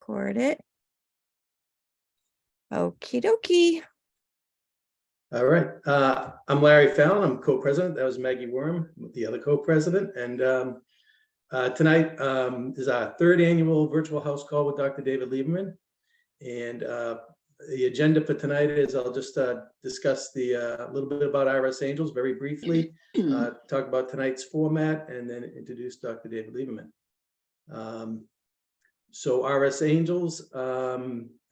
record it. Okie dokie. All right. I'm Larry Fallon. I'm co-president. That was Maggie Worm, the other co-president. And tonight is our third annual virtual house call with Dr. David Lieberman. And the agenda for tonight is I'll just discuss a little bit about RS Angels very briefly, talk about tonight's format, and then introduce Dr. David Lieberman. So RS Angels,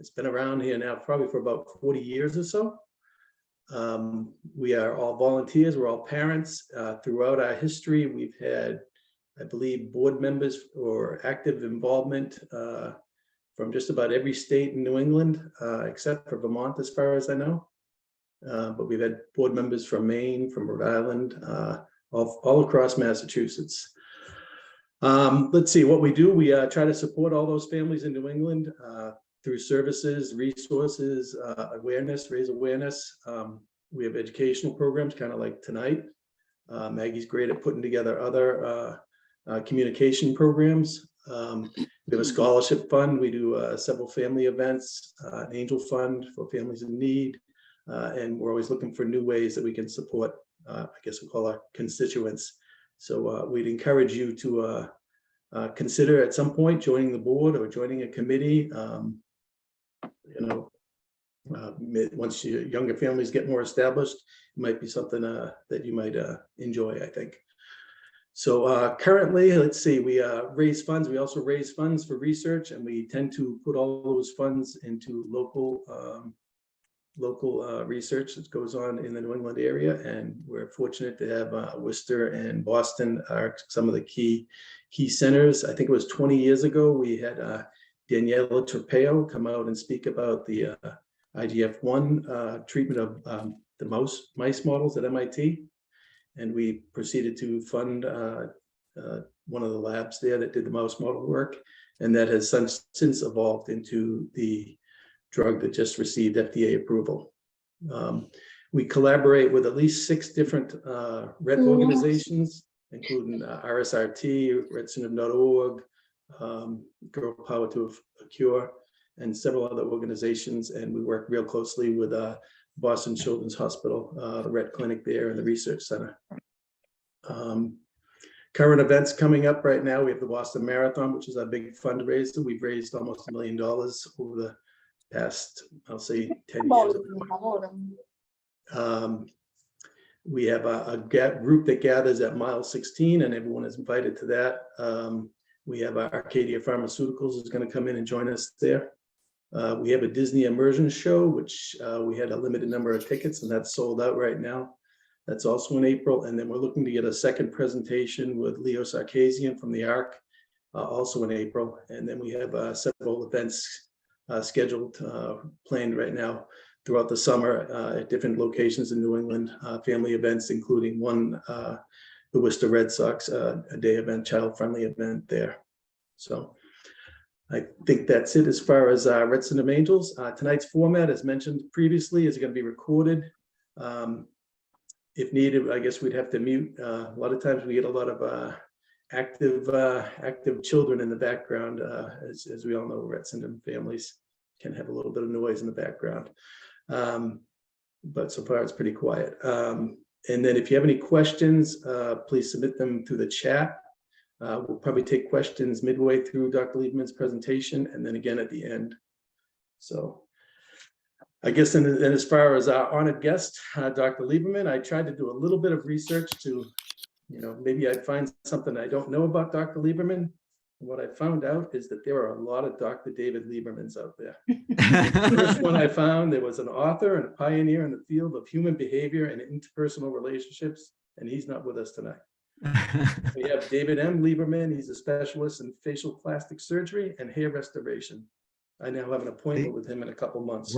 it's been around here now probably for about 40 years or so. We are all volunteers, we're all parents. Throughout our history, we've had, I believe, board members or active involvement from just about every state in New England, except for Vermont, as far as I know. But we've had board members from Maine, from Rhode Island, all across Massachusetts. Let's see what we do. We try to support all those families in New England through services, resources, awareness, raise awareness. We have educational programs, kind of like tonight. Maggie's great at putting together other communication programs. We have a scholarship fund. We do several family events, an angel fund for families in need. And we're always looking for new ways that we can support, I guess we'll call our constituents. So we'd encourage you to consider at some point joining the board or joining a committee. Once your younger families get more established, it might be something that you might enjoy, I think. So currently, let's see, we raise funds. We also raise funds for research, and we tend to put all those funds into local research that goes on in the New England area. And we're fortunate to have Worcester and Boston are some of the key centers. I think it was 20 years ago, we had Daniela Torpeo come out and speak about the IGF-1 treatment of the mice models at MIT. And we proceeded to fund one of the labs there that did the mouse model work. And that has since evolved into the drug that just received FDA approval. We collaborate with at least 6 different Rett organizations, including RSRT, RettSyndrome.org, Girl Power to a Cure, and several other organizations. And we work real closely with Boston Children's Hospital, the Rett Clinic there, and the Research Center. Current events coming up right now, we have the Boston Marathon, which is our big fundraiser. We've raised almost $1 million over the past, I'll say, 10 years. We have a group that gathers at mile 16, and everyone is invited to that. We have Arcadia Pharmaceuticals is going to come in and join us there. We have a Disney immersion show, which we had a limited number of tickets, and that's sold out right now. That's also in April. And then we're looking to get a second presentation with Leo Sarkisian from the ARC, also in April. And then we have several events scheduled, planned right now throughout the summer at different locations in New England, family events, including one, the Worcester Red Sox, a day event, child-friendly event there. So I think that's it as far as Rett Syndrome Angels. Tonight's format, as mentioned previously, is going to be recorded. If needed, I guess we'd have to mute. A lot of times we get a lot of active children in the background. As we all know, Rett syndrome families can have a little bit of noise in the background. But so far it's pretty quiet. And then if you have any questions, please submit them through the chat. We'll probably take questions midway through Dr. Lieberman's presentation and then again at the end. So I guess and as far as our honored guest, Dr. Lieberman, I tried to do a little bit of research to, maybe I'd find something I don't know about Dr. Lieberman. And what I found out is that there are a lot of Dr. David Liebermans out there. The first one I found, there was an author and a pioneer in the field of human behavior and interpersonal relationships, and he's not with us tonight. We have David M. Lieberman. He's a specialist in facial plastic surgery and hair restoration. I now have an appointment with him in a couple months.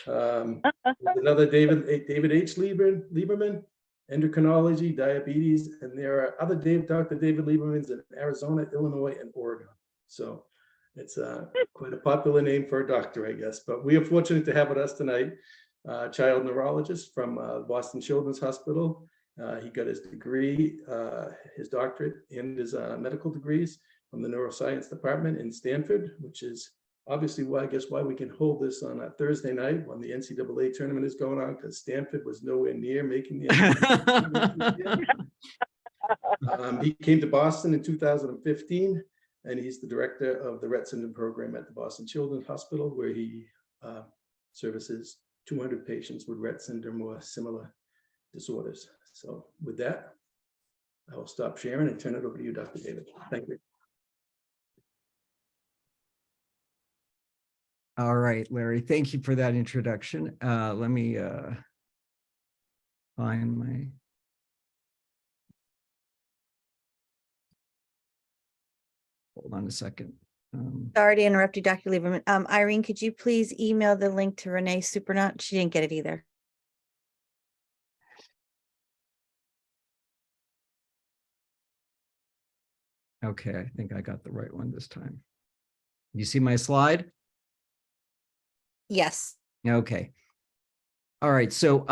Another David H. Lieberman, endocrinology, diabetes, and there are other Dr. David Liebermans in Arizona, Illinois, and Oregon. So it's quite a popular name for a doctor, I guess. But we are fortunate to have with us tonight a child neurologist from Boston Children's Hospital. He got his degree, his doctorate, and his medical degrees from the neuroscience department in Stanford, which is obviously why we can hold this on a Thursday night when the NCAA tournament is going on, because Stanford was nowhere near making the NCAA. He came to Boston in 2015, and he's the director of the Rett Syndrome program at the Boston Children's Hospital, where he services 200 patients with Rett syndrome or similar disorders. So with that, I will stop sharing and turn it over to you, Dr. David. Thank you. All right, Larry, thank you for that introduction. Let me find my... Hold on a second. Sorry to interrupt you, Dr. Lieberman. Irene, could you please email the link to Renee Supernaut? She didn't get it either. Okay, I think I got the right one this time. You see my slide? Yes. Okay. All right. So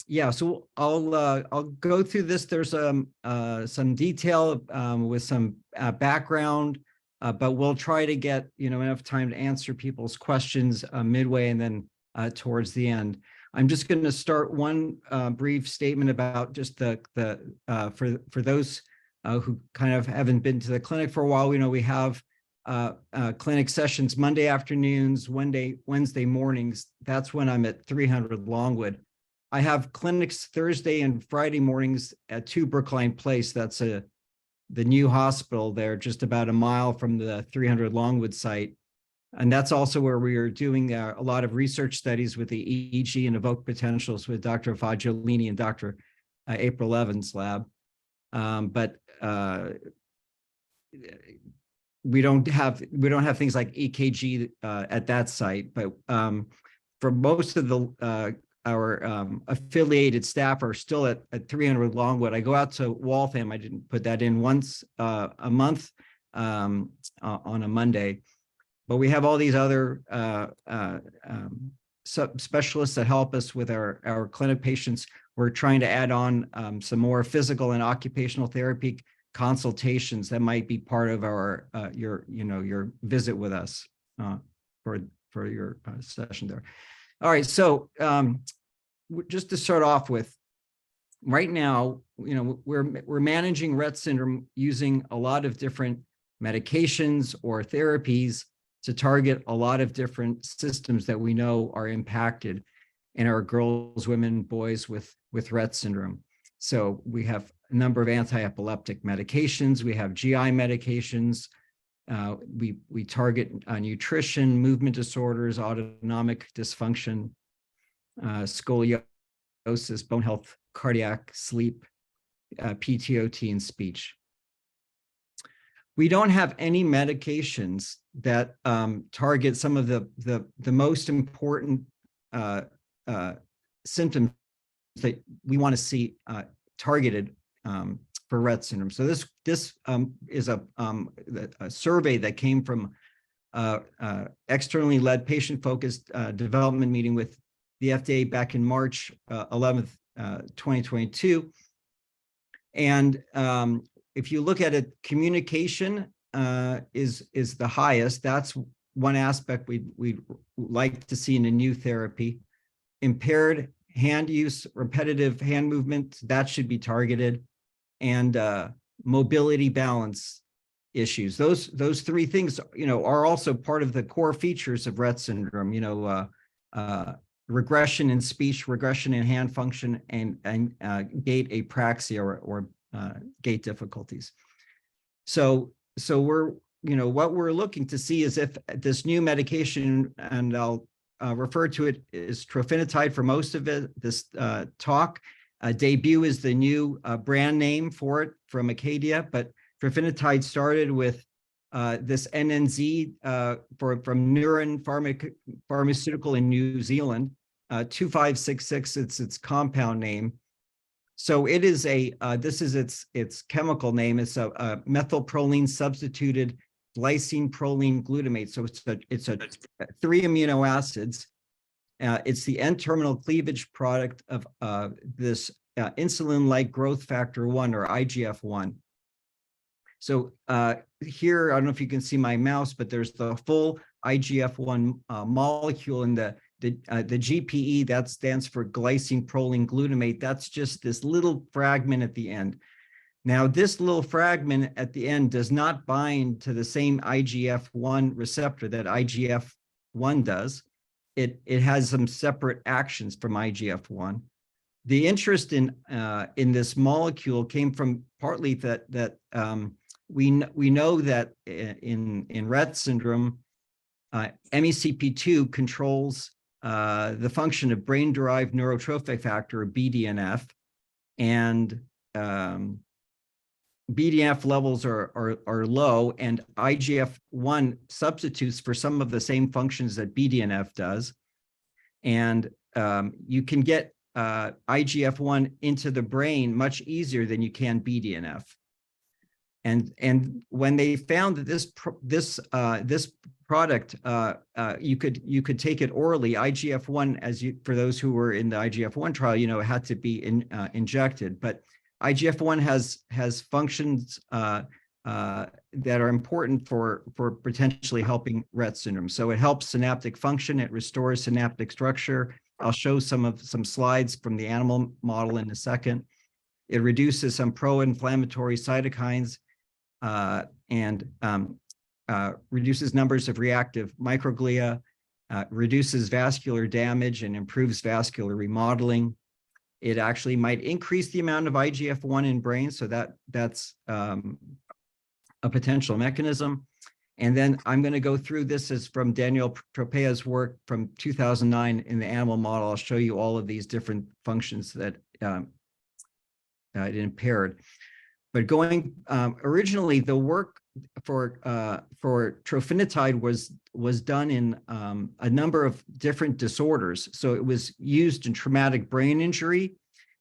yeah, so I'll go through this. There's some detail with some background, but we'll try to get enough time to answer people's questions midway and then towards the end. I'm just going to start one brief statement about just for those who kind of haven't been to the clinic for a while. We have clinic sessions Monday afternoons, Wednesday mornings. That's when I'm at 300 Longwood. I have clinics Thursday and Friday mornings at 2 Brookline Place. That's the new hospital there, just about a mile from the 300 Longwood site. And that's also where we are doing a lot of research studies with the EEG and evoked potentials with Dr. Fagiolini and Dr. April Evans' lab. But we don't have things like EKG at that site, but for most of our affiliated staff are still at 300 Longwood. I go out to Waltham. I didn't put that in once a month on a Monday, but we have all these other specialists that help us with our clinic patients. We're trying to add on some more physical and occupational therapy consultations that might be part of our your visit with us for your session there. All right, so just to start off with, right now, we're managing Rett syndrome using a lot of different medications or therapies to target a lot of different systems that we know are impacted in our girls, women, boys with Rett syndrome. So we have a number of anti-epileptic medications. We have GI medications. We target nutrition, movement disorders, autonomic dysfunction, scoliosis, bone health, cardiac, sleep, PTOT, and speech. We don't have any medications that target some of the most important symptoms that we want to see targeted for Rett syndrome. So this is a survey that came from externally led patient-focused development meeting with the FDA back in March 11th, 2022. And if you look at it, communication is the highest. That's one aspect we'd like to see in a new therapy. Impaired hand use, repetitive hand movement, that should be targeted, and mobility balance issues. Those three things, are also part of the core features of Rett syndrome. Regression in speech, regression in hand function, and gait apraxia or gait difficulties. So we're, what we're looking to see is if this new medication, and I'll refer to it as Trofinetide for most of this talk. Debut is the new brand name for it from Acadia, but Trofinetide started with this NNZ from Neuron Pharmaceutical in New Zealand, 2566. It's its compound name. So it is this is its chemical name. It's a methylproline substituted glycine proline glutamate. So it's a 3 amino acids. It's the N-terminal cleavage product of this insulin-like growth factor 1 or IGF-1. So here, I don't know if you can see my mouse, but there's the full IGF-1 molecule, and the GPE, that stands for glycine proline glutamate. That's just this little fragment at the end. Now, this little fragment at the end does not bind to the same IGF-1 receptor that IGF-1 does. It has some separate actions from IGF-1. The interest in this molecule came from partly that we know that in Rett syndrome, MECP2 controls the function of brain-derived neurotrophic factor, or BDNF, and BDNF levels are low, and IGF-1 substitutes for some of the same functions that BDNF does. And you can get IGF-1 into the brain much easier than you can BDNF. And when they found that this product, you could take it orally, IGF-1, for those who were in the IGF-1 trial, it had to be injected, but IGF-1 has functions that are important for potentially helping Rett syndrome. So it helps synaptic function, it restores synaptic structure. I'll show some slides from the animal model in a second. It reduces some pro-inflammatory cytokines and reduces numbers of reactive microglia, reduces vascular damage and improves vascular remodeling. It actually might increase the amount of IGF-1 in brain, so that's a potential mechanism. And then I'm going to go through this as from Daniel Tropea's work from 2009 in the animal model. I'll show you all of these different functions that it impaired. But originally, the work for trofinetide was done in a number of different disorders. So it was used in traumatic brain injury,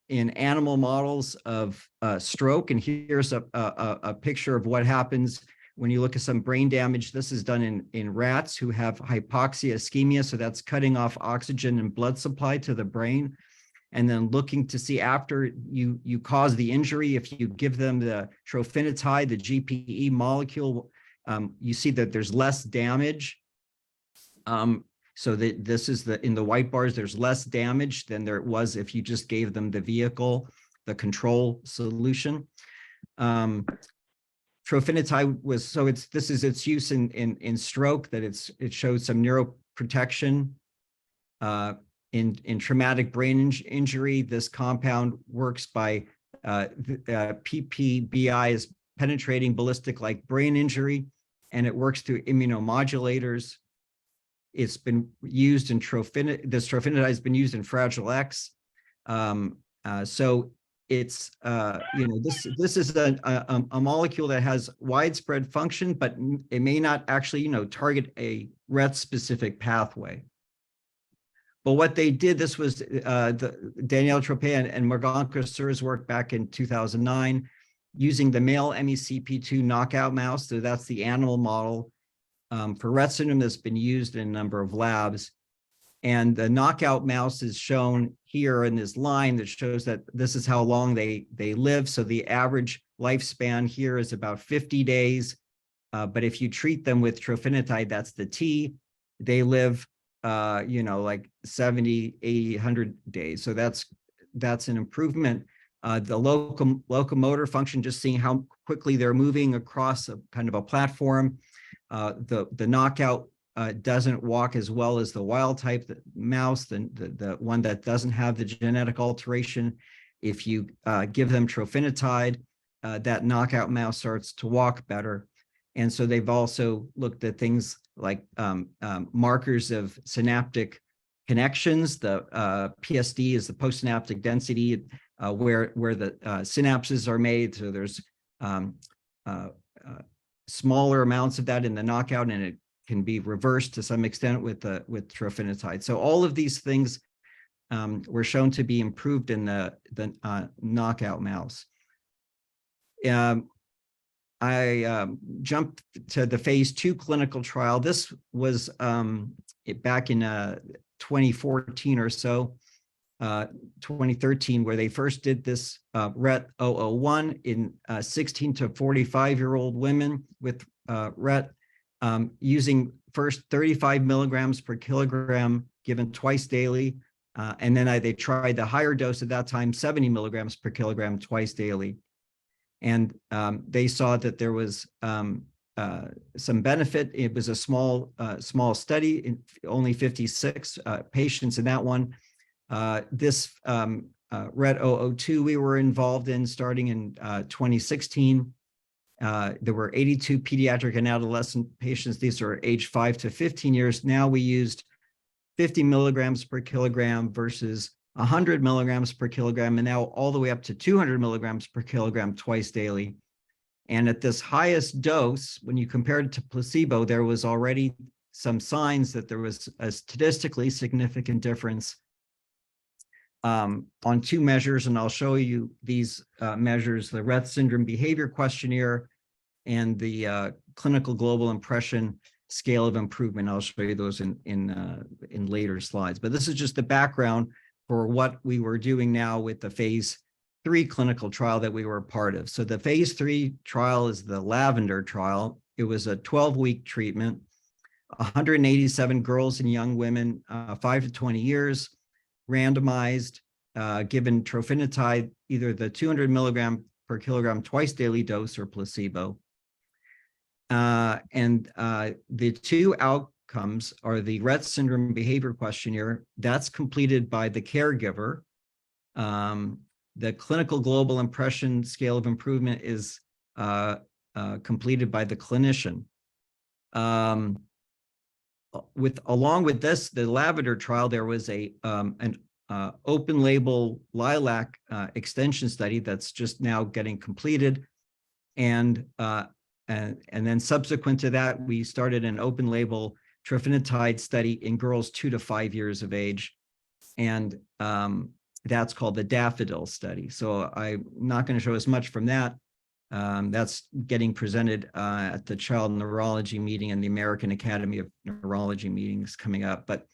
in animal models of stroke. And here's a picture of what happens when you look at some brain damage. This is done in rats who have hypoxia ischemia. So that's cutting off oxygen and blood supply to the brain. And then looking to see after you cause the injury, if you give them the trofinetide, the GPE molecule, you see that there's less damage. So this is in the white bars, there's less damage than there was if you just gave them the vehicle, the control solution. Trofinetide this is its use in stroke, that it shows some neuroprotection. In traumatic brain injury, this compound works by PPBI is penetrating ballistic like brain injury, and it works through immunomodulators. It's been used in this trofinetide has been used in Fragile X. So it's this is a molecule that has widespread function, but it may not actually target a Rett specific pathway. But what they did, this was Danielle Tropea and Morgan Crosseur's work back in 2009, using the male MECP2 knockout mouse. So that's the animal model for Rett syndrome that's been used in a number of labs. And the knockout mouse is shown here in this line that shows that this is how long they live. So the average lifespan here is about 50 days. But if you treat them with trofinetide, that's the T, they live like 70, 80, 100 days. So that's an improvement. The locomotor function, just seeing how quickly they're moving across a kind of a platform. The knockout doesn't walk as well as the wild type mouse, the one that doesn't have the genetic alteration. If you give them trofinetide, that knockout mouse starts to walk better. And so they've also looked at things like markers of synaptic connections. The PSD is the postsynaptic density, where the synapses are made. So there's smaller amounts of that in the knockout, and it can be reversed to some extent with trofinetide. So all of these things were shown to be improved in the knockout mouse. I jumped to the phase 2 clinical trial. This was back in 2014 or so, 2013, where they first did this Rett 001 in 16 to 45-year-old women with Rett, using first 35 milligrams per kilogram given twice daily. And then they tried the higher dose at that time, 70 milligrams per kilogram twice daily. And they saw that there was some benefit. It was a small study, only 56 patients in that one. This Rett 002 we were involved in starting in 2016. There were 82 pediatric and adolescent patients. These are age 5 to 15 years. Now we used 50 milligrams per kilogram versus 100 milligrams per kilogram, and now all the way up to 200 milligrams per kilogram twice daily. And at this highest dose, when you compared it to placebo, there was already some signs that there was a statistically significant difference on two measures. And I'll show you these measures, the Rett Syndrome Behavior Questionnaire and the Clinical Global Impression Scale of Improvement. I'll show you those in later slides. But this is just the background for what we were doing now with the phase 3 clinical trial that we were a part of. So the phase 3 trial is the Lavender trial. It was a 12-week treatment, 187 girls and young women, 5 to 20 years, randomized, given Trofinetide, either the 200 milligram per kilogram twice daily dose or placebo. And the two outcomes are the Rett Syndrome Behavior Questionnaire. That's completed by the caregiver. The Clinical Global Impression Scale of Improvement is completed by the clinician. Along with this, the Lavender trial, there was an open label Lilac extension study that's just now getting completed. And then subsequent to that, we started an open label Trofinetide study in girls 2 to 5 years of age. And that's called the Daffodil study. So I'm not going to show as much from that. That's getting presented at the Child Neurology meeting and the American Academy of Neurology meetings coming up. But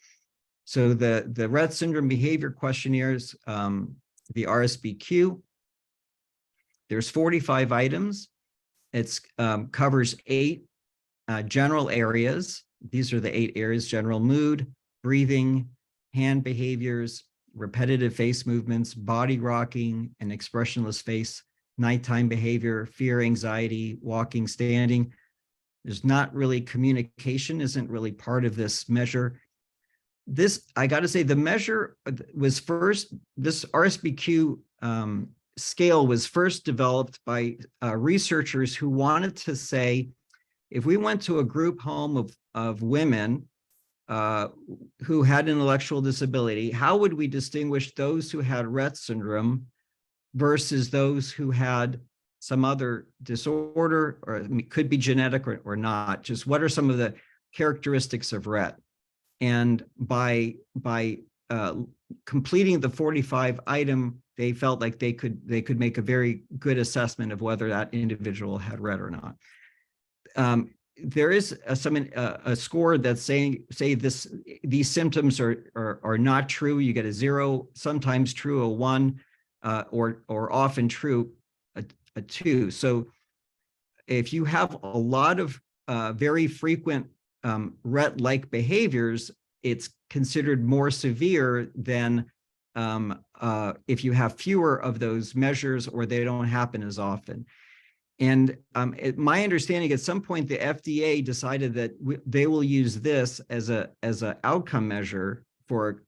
so the Rett Syndrome Behavior Questionnaires, the RSBQ, there's 45 items. It covers 8 general areas. These are the 8 areas: general mood, breathing, hand behaviors, repetitive face movements, body rocking, and expressionless face, nighttime behavior, fear, anxiety, walking, standing. There's not really communication, isn't really part of this measure. This, I got to say, the measure was first, this RSBQ scale was first developed by researchers who wanted to say, if we went to a group home of women who had intellectual disability, how would we distinguish those who had Rett syndrome versus those who had some other disorder, or it could be genetic or not? Just what are some of the characteristics of Rett? And by completing the 45 item, they felt like they could make a very good assessment of whether that individual had Rett or not. There is a score that's these symptoms are not true. You get a 0, sometimes true, a 1, or often true, a 2. So if you have a lot of very frequent Rett-like behaviors, it's considered more severe than if you have fewer of those measures or they don't happen as often. And my understanding, at some point, the FDA decided that they will use this as an outcome measure for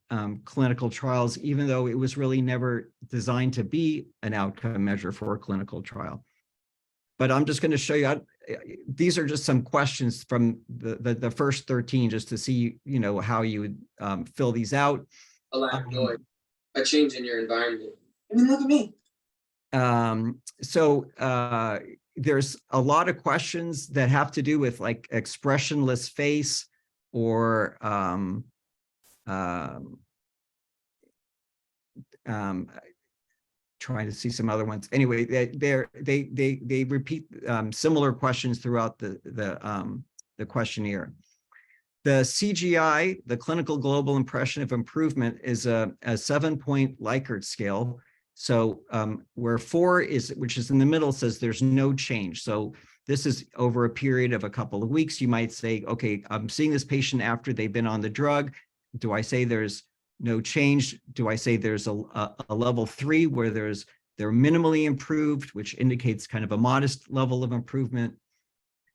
clinical trials, even though it was really never designed to be an outcome measure for a clinical trial. But I'm just going to show you, these are just some questions from the first 13, just to see, how you would fill these out. A lack of noise, a change in your environment. I mean, look at me. There's a lot of questions that have to do with like expressionless face, or trying to see some other ones. Anyway, they repeat similar questions throughout the questionnaire. The CGI, the Clinical Global Impression of Improvement, is a 7-point Likert scale. So where 4 is, which is in the middle, says there's no change. So this is over a period of a couple of weeks. You might say, okay, I'm seeing this patient after they've been on the drug. Do I say there's no change? Do I say there's a level 3 where they're minimally improved, which indicates kind of a modest level of improvement?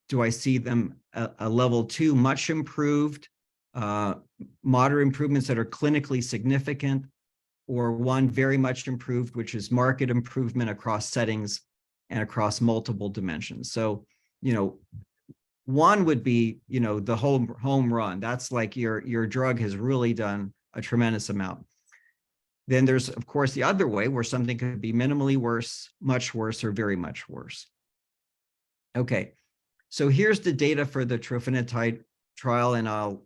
Do I see them a level 2 much improved, moderate improvements that are clinically significant, or 1 very much improved, which is marked improvement across settings and across multiple dimensions? So, 1 would be, the home run. That's like your drug has really done a tremendous amount. Then there's, of course, the other way where something could be minimally worse, much worse, or very much worse. Okay, so here's the data for the trofinetide trial, and I'll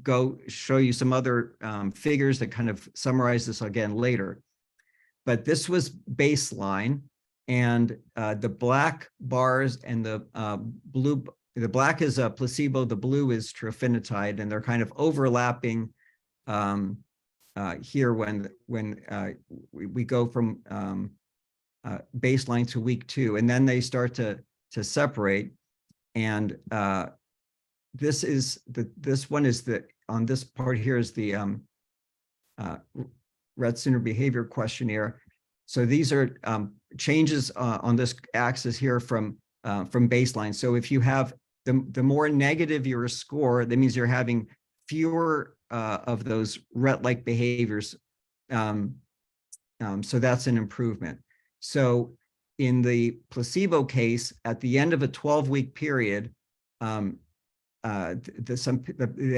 go show you some other figures that kind of summarize this again later. But this was baseline, and the black bars and the blue, the black is a placebo, the blue is trofinetide, and they're kind of overlapping here when we go from baseline to week 2, and then they start to separate. And this one is on this part here is the Rett Syndrome Behavior Questionnaire. So these are changes on this axis here from baseline. So if you have the more negative your score, that means you're having fewer of those Rett-like behaviors. So that's an improvement. So in the placebo case, at the end of a 12-week period, the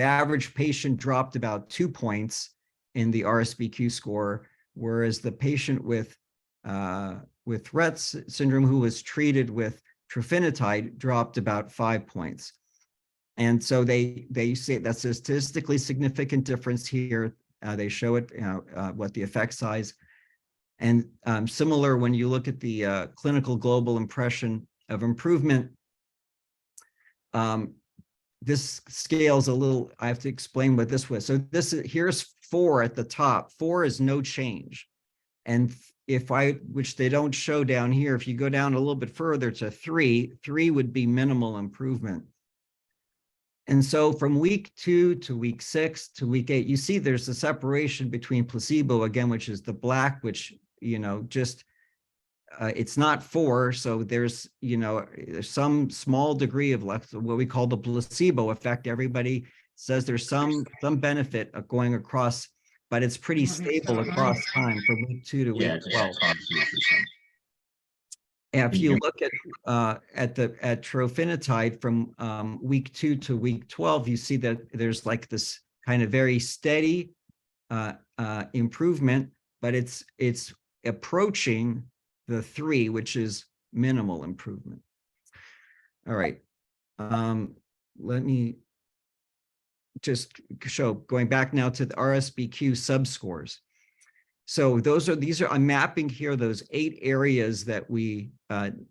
average patient dropped about 2 points in the RSBQ score, whereas the patient with Rett syndrome who was treated with trofinetide dropped about 5 points. And so they say that's a statistically significant difference here. They show it, what the effect size. And similar when you look at the clinical global impression of improvement, this scale's a little, I have to explain what this was. So here's 4 at the top. 4 is no change. And which they don't show down here, if you go down a little bit further to 3 would be minimal improvement. And so from week 2 to week 6 to week 8, you see there's a separation between placebo again, which is the black, which, just it's not 4. So there's some small degree of what we call the placebo effect. Everybody says there's some benefit of going across, but it's pretty stable across time from week 2 to week 12. And if you look at trofinetide from week 2 to week 12, you see that there's like this kind of very steady improvement, but it's approaching the 3, which is minimal improvement. All right, let me just show, going back now to the RSBQ subscores. So these are, I'm mapping here those 8 areas that we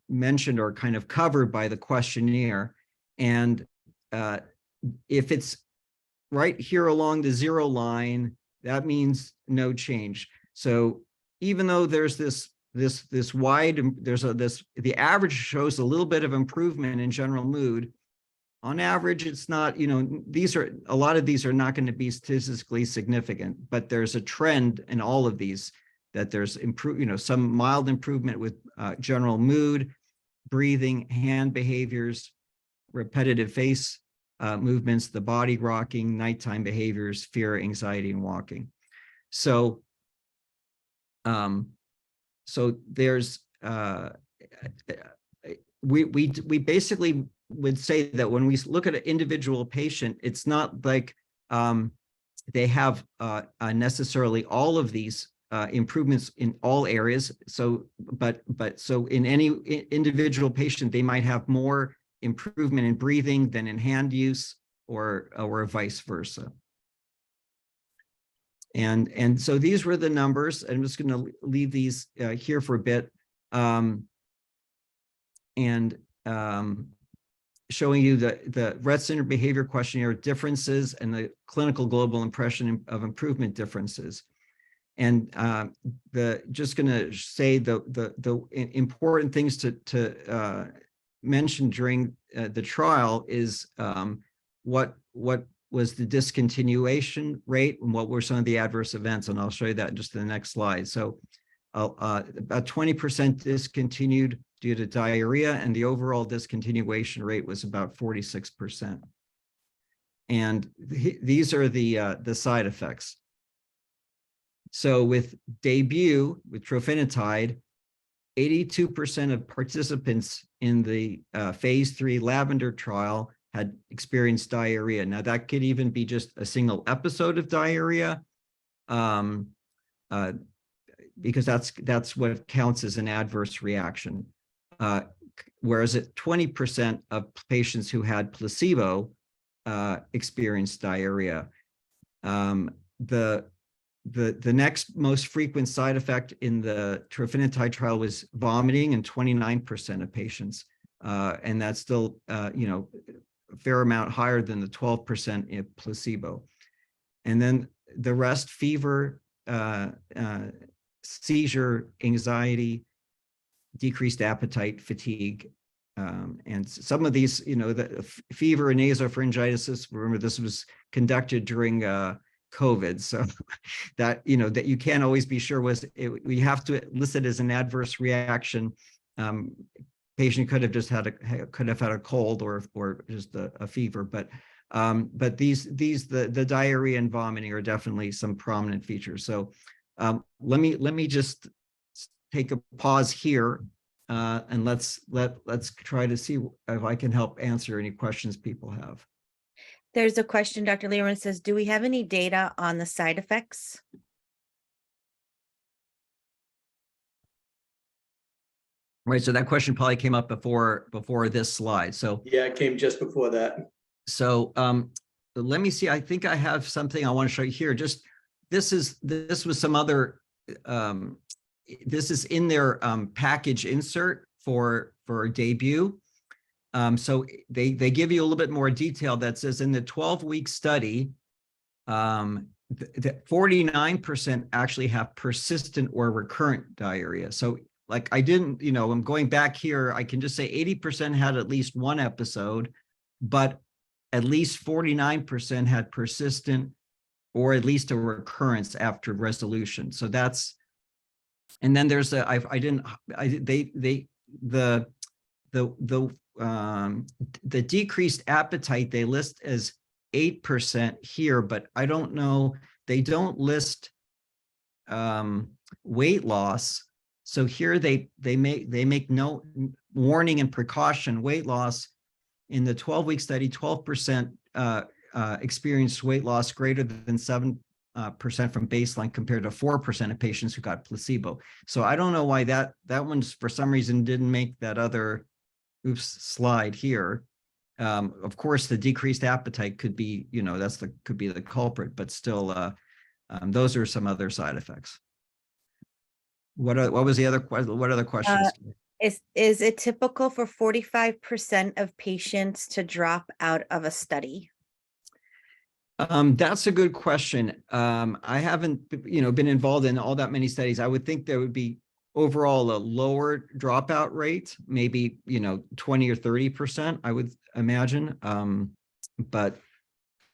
mentioned or kind of covered by the questionnaire. And if it's right here along the 0 line, that means no change. So even though there's this wide, the average shows a little bit of improvement in general mood. On average, it's not, a lot of these are not going to be statistically significant, but there's a trend in all of these that there's some mild improvement with general mood, breathing, hand behaviors, repetitive face movements, the body rocking, nighttime behaviors, fear, anxiety, and walking. So, there's we basically would say that when we look at an individual patient, it's not like they have necessarily all of these improvements in all areas. So, but so in any individual patient, they might have more improvement in breathing than in hand use, or vice versa. And so these were the numbers. I'm just going to leave these here for a bit, showing you the Rett Syndrome Behavior Questionnaire differences and the clinical global impression of improvement differences. And just going to say the important things to mention during the trial is what was the discontinuation rate and what were some of the adverse events, and I'll show you that in just the next slide. So about 20% discontinued due to diarrhea, and the overall discontinuation rate was about 46%. And these are the side effects. So with debut, with trofinetide, 82% of participants in the phase 3 Lavender trial had experienced diarrhea. Now that could even be just a single episode of diarrhea, because that's what counts as an adverse reaction. Whereas at 20% of patients who had placebo experienced diarrhea. The next most frequent side effect in the trofinetide trial was vomiting in 29% of patients, and that's still a fair amount higher than the 12% in placebo. And then the rest: fever, seizure, anxiety, decreased appetite, fatigue. And some of these, the fever and nasopharyngitis, remember this was conducted during COVID, so that that you can't always be sure we have to list it as an adverse reaction. Patient could have just had a cold or just a fever, but the diarrhea and vomiting are definitely some prominent features. So let me just take a pause here, and let's try to see if I can help answer any questions people have. There's a question, Dr. Lieberman says, do we have any data on the side effects? Right, so that question probably came up before this slide. So Yeah, it came just before that. So let me see. I think I have something I want to show you here. Just this was some other. This is in their package insert for debut. So they give you a little bit more detail that says in the 12-week study, that 49% actually have persistent or recurrent diarrhea. So like I didn't, I'm going back here, I can just say 80% had at least one episode, but at least 49% had persistent or at least a recurrence after resolution. So that's, and then there's the decreased appetite they list as 8% here, but I don't know, they don't list weight loss. So here they make no warning and precaution. Weight loss in the 12-week study, 12% experienced weight loss greater than 7% from baseline compared to 4% of patients who got placebo. So I don't know why that one's for some reason didn't make that other slide here. Of course, the decreased appetite could be, could be the culprit, but still, those are some other side effects. What was the other question? What other questions? Is it typical for 45% of patients to drop out of a study? That's a good question. I haven't, been involved in all that many studies. I would think there would be overall a lower dropout rate, maybe 20 or 30%, I would imagine. But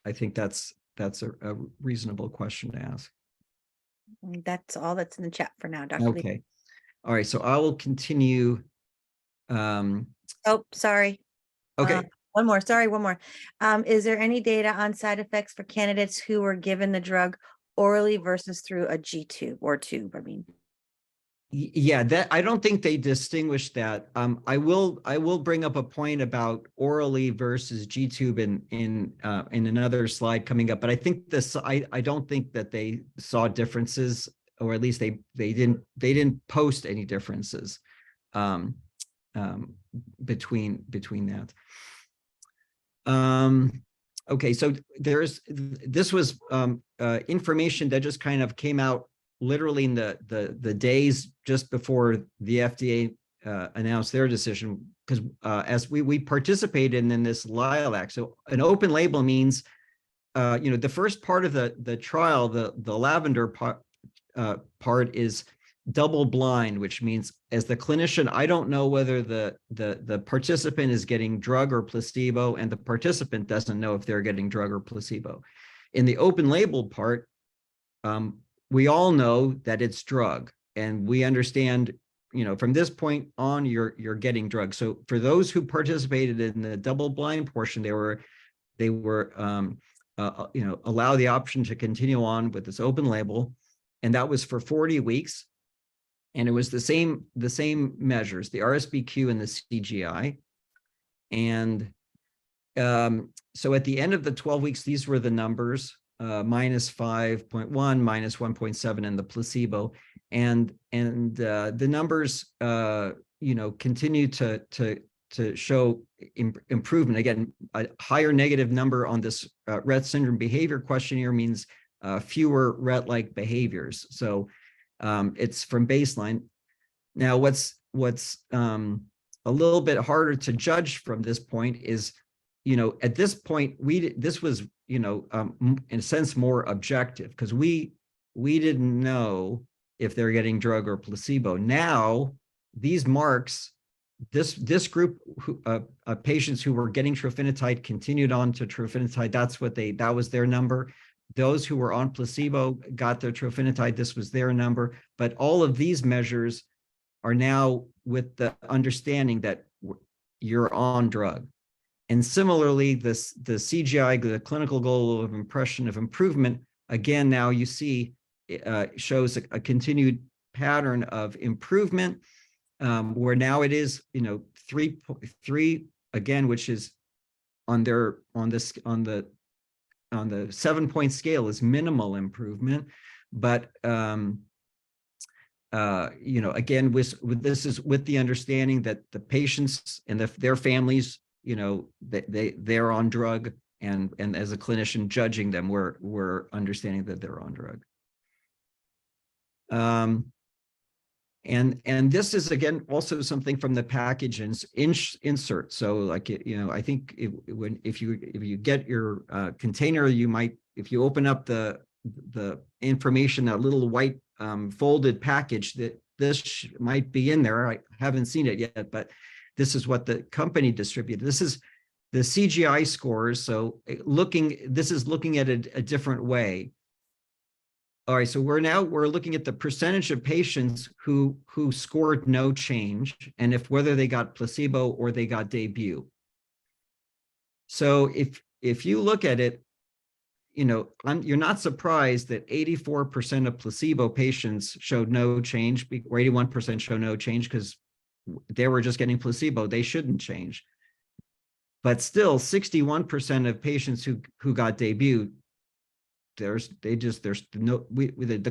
I think that's a reasonable question to ask. That's all that's in the chat for now, Dr. Okay. All right. So I will continue. Oh, sorry. Okay. One more. Sorry, one more. Is there any data on side effects for candidates who were given the drug orally versus through a G tube or tube? I mean. Yeah, that I don't think they distinguish that. I will bring up a point about orally versus G-tube in another slide coming up, but I think I don't think that they saw differences, or at least they didn't post any differences between that. Okay, so this was information that just kind of came out literally in the days just before the FDA announced their decision, because as we participated in this LILAC. So an open label means, the first part of the trial, the Lavender part is double blind, which means as the clinician, I don't know whether the participant is getting drug or placebo, and the participant doesn't know if they're getting drug or placebo. In the open label part, we all know that it's drug, and we understand, from this point on, you're getting drug. So for those who participated in the double blind portion, they were allow the option to continue on with this open label, and that was for 40 weeks. And it was the same measures, the RSBQ and the CGI. And so at the end of the 12 weeks, these were the numbers, minus 5.1, minus 1.7 in the placebo. And the numbers, continue to show improvement. Again, a higher negative number on this Rett Syndrome Behavior Questionnaire means fewer Rett-like behaviors. So it's from baseline. Now, what's a little bit harder to judge from this point is, at this point, this was, in a sense, more objective, because we didn't know if they're getting drug or placebo. Now, these marks, this group of patients who were getting trofinetide continued on to trofinetide. That was their number. Those who were on placebo got their trofinetide. This was their number. But all of these measures are now with the understanding that you're on drug. And similarly, the CGI, the clinical goal of impression of improvement, again, now you see shows a continued pattern of improvement, where now it is 3 again, which is on the 7-point scale is minimal improvement. But again, with this is with the understanding that the patients and their families, they're on drug, and as a clinician judging them, we're understanding that they're on drug. And this is, again, also something from the package insert. So like, I think if you get your container, you might, if you open up the information, that little white folded package, that this might be in there. I haven't seen it yet, but this is what the company distributed. This is the CGI scores. So this is looking at it a different way. All right, so we're looking at the percentage of patients who scored no change, and whether they got placebo or they got debut. So if you look at it, you're not surprised that 84% of placebo patients showed no change, or 81% show no change, because they were just getting placebo. They shouldn't change. But still, 61% of patients who got debut, the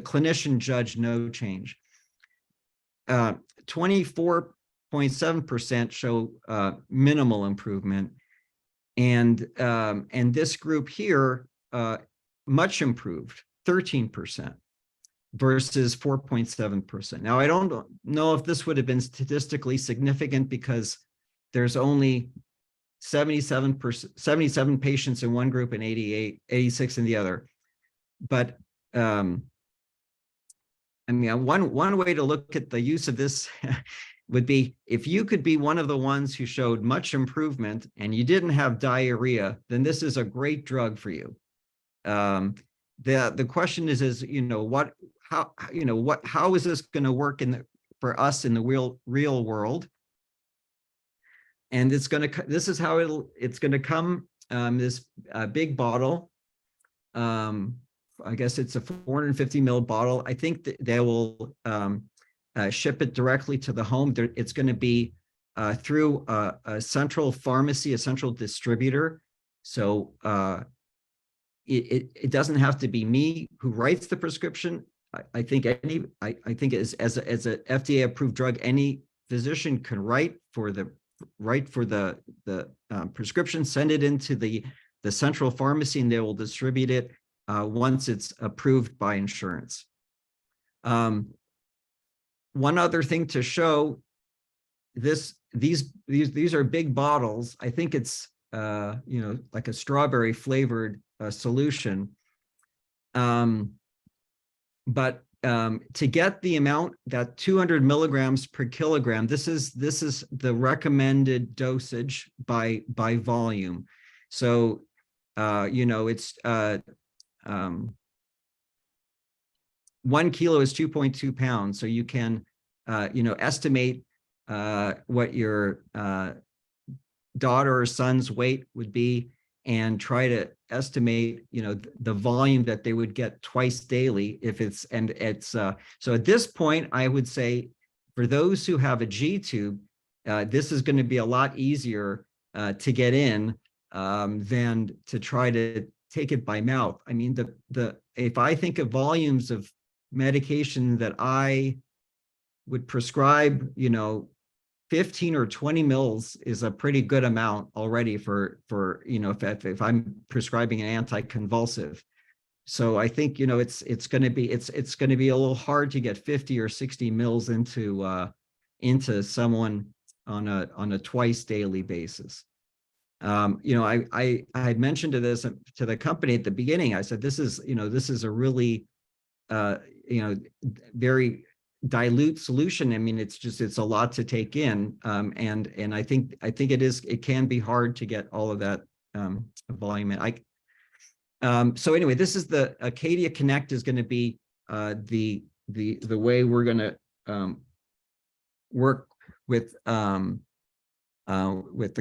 clinician judged no change. 24.7% show minimal improvement, and this group here much improved, 13% versus 4.7%. Now, I don't know if this would have been statistically significant, because there's only 77 patients in one group and 86 in the other. But one way to look at the use of this would be, if you could be one of the ones who showed much improvement and you didn't have diarrhea, then this is a great drug for you. The question is how is this going to work for us in the real world? And this is how it's going to come. This big bottle. I guess it's a 450 ml bottle. I think that they will ship it directly to the home. It's going to be through a central pharmacy, a central distributor. So it doesn't have to be me who writes the prescription. I think as a FDA approved drug, any physician can write for the prescription, send it into the central pharmacy, and they will distribute it once it's approved by insurance. One other thing to show, these are big bottles. I think it's like a strawberry flavored solution. But to get the amount, that 200 milligrams per kilogram, this is the recommended dosage by volume. So, it's 1 kilo is 2.2 pounds. So you can, estimate what your daughter or son's weight would be, and try to estimate, the volume that they would get twice daily if it's, so at this point, I would say for those who have a G tube, this is going to be a lot easier to get in than to try to take it by mouth. I mean, if I think of volumes of medication that I would prescribe, 15 or 20 mils is a pretty good amount already for if I'm prescribing an anticonvulsive. So I think it's going to be a little hard to get 50 or 60 mils into someone on a twice daily basis. I had mentioned to the company at the beginning. I said this is a really very dilute solution. I mean, it's a lot to take in, and I think it can be hard to get all of that volume in. So anyway, this is the Acadia Connect is going to be the way we're going to work with the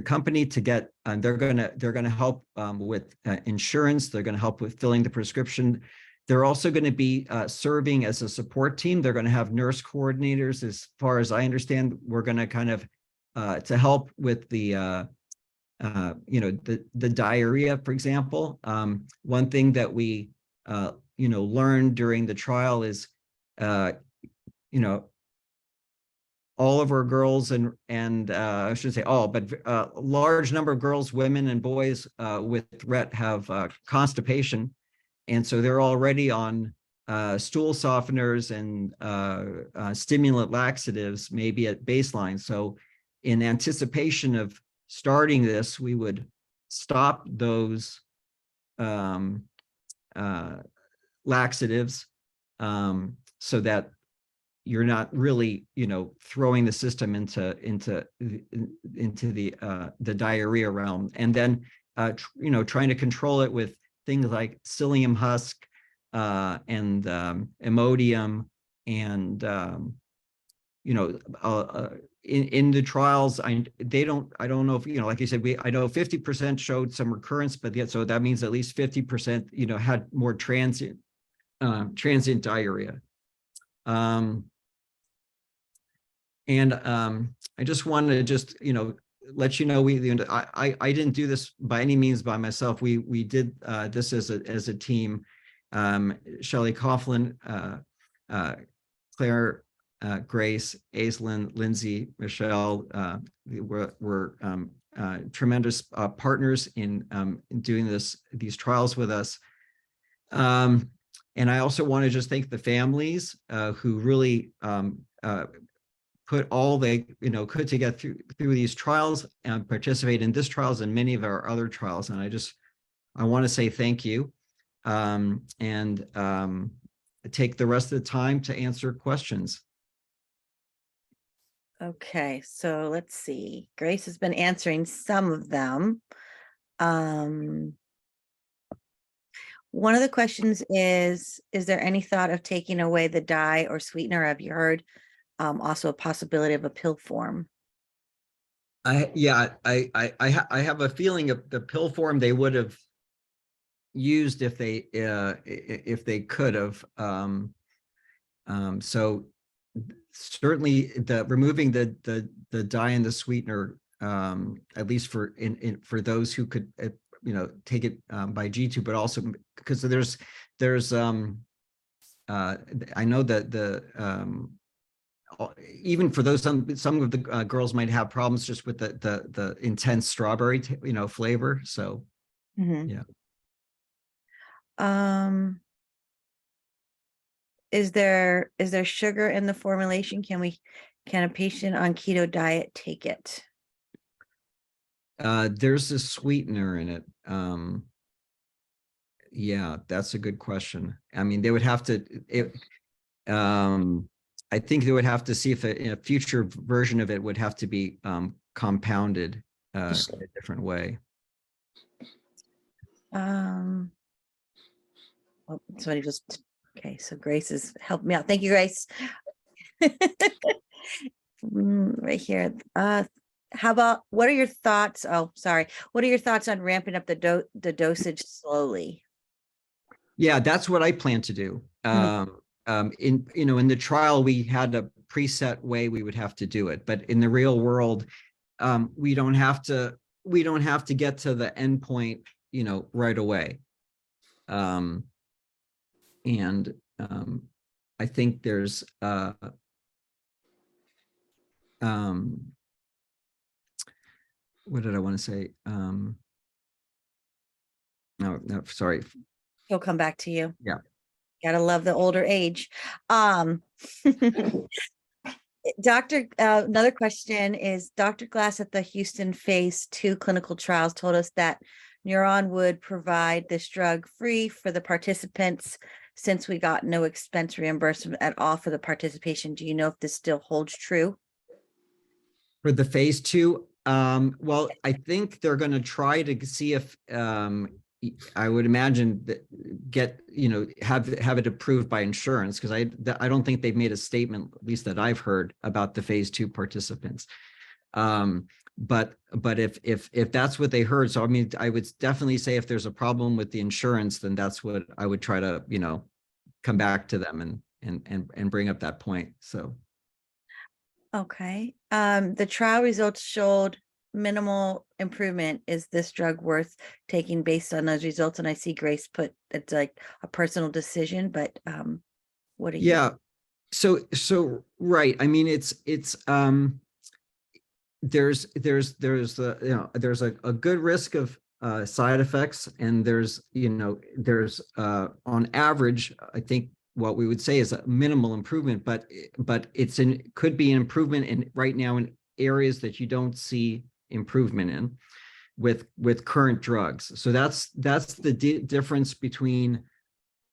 company to get, they're going to help with insurance. They're going to help with filling the prescription. They're also going to be serving as a support team. They're going to have nurse coordinators. As far as I understand, we're going to kind of to help with the the diarrhea, for example. One thing that we learned during the trial is all of our girls and I shouldn't say all, but a large number of girls, women, and boys with Rett have constipation. And so they're already on stool softeners and stimulant laxatives, maybe at baseline. So in anticipation of starting this, we would stop those laxatives so that you're not really, throwing the system into the diarrhea realm, and then trying to control it with things like psyllium husk and Imodium, and in the trials, I don't know if like you said, I know 50% showed some recurrence, but yet so that means at least 50% had more transient diarrhea. I just wanted to let you know, I didn't do this by any means by myself. We did this as a team. Shelley Coughlin, Claire, Grace, Aislinn, Lindsay, Michelle were tremendous partners in doing these trials with us. And I also want to just thank the families who really put all they could to get through these trials and participate in this trials and many of our other trials. And I want to say thank you, and take the rest of the time to answer questions. Okay, so let's see. Grace has been answering some of them. One of the questions is there any thought of taking away the dye or sweetener? Have you heard also a possibility of a pill form? I have a feeling of the pill form they would have used if they could have. So certainly removing the dye and the sweetener, at least for those who could take it by G2, but also because there's I know that even for those, some of the girls might have problems just with the intense strawberry flavor. So yeah. Is there sugar in the formulation? Can a patient on keto diet take it? There's a sweetener in it. Yeah, that's a good question. I mean, they would have to I think they would have to see if a future version of it would have to be compounded in a different way. Oh, somebody just, okay, so Grace has helped me out. Thank you, Grace. Right here. How about, what are your thoughts? Oh, sorry. What are your thoughts on ramping up the dosage slowly? Yeah, that's what I plan to do. In the trial, we had a preset way we would have to do it, but in the real world, we don't have to get to the end point, right away. I think there's what did I want to say? No, sorry. He'll come back to you. Yeah. Gotta love the older age. Doctor, another question is, Dr. Glass at the Houston phase 2 clinical trials told us that Neuron would provide this drug free for the participants since we got no expense reimbursement at all for the participation. Do you know if this still holds true? For the phase 2, well, I think they're going to try to see if I would imagine that have it approved by insurance, because I don't think they've made a statement, at least that I've heard, about the phase 2 participants. But if that's what they heard, so I mean, I would definitely say if there's a problem with the insurance, then that's what I would try to come back to them and bring up that point. So. Okay. The trial results showed minimal improvement. Is this drug worth taking based on those results? And I see Grace put it's like a personal decision, but what do you? Yeah. So right. I mean, it's there's a good risk of side effects, and there's on average, I think what we would say is a minimal improvement, but could be an improvement in right now in areas that you don't see improvement in with current drugs. So that's the difference between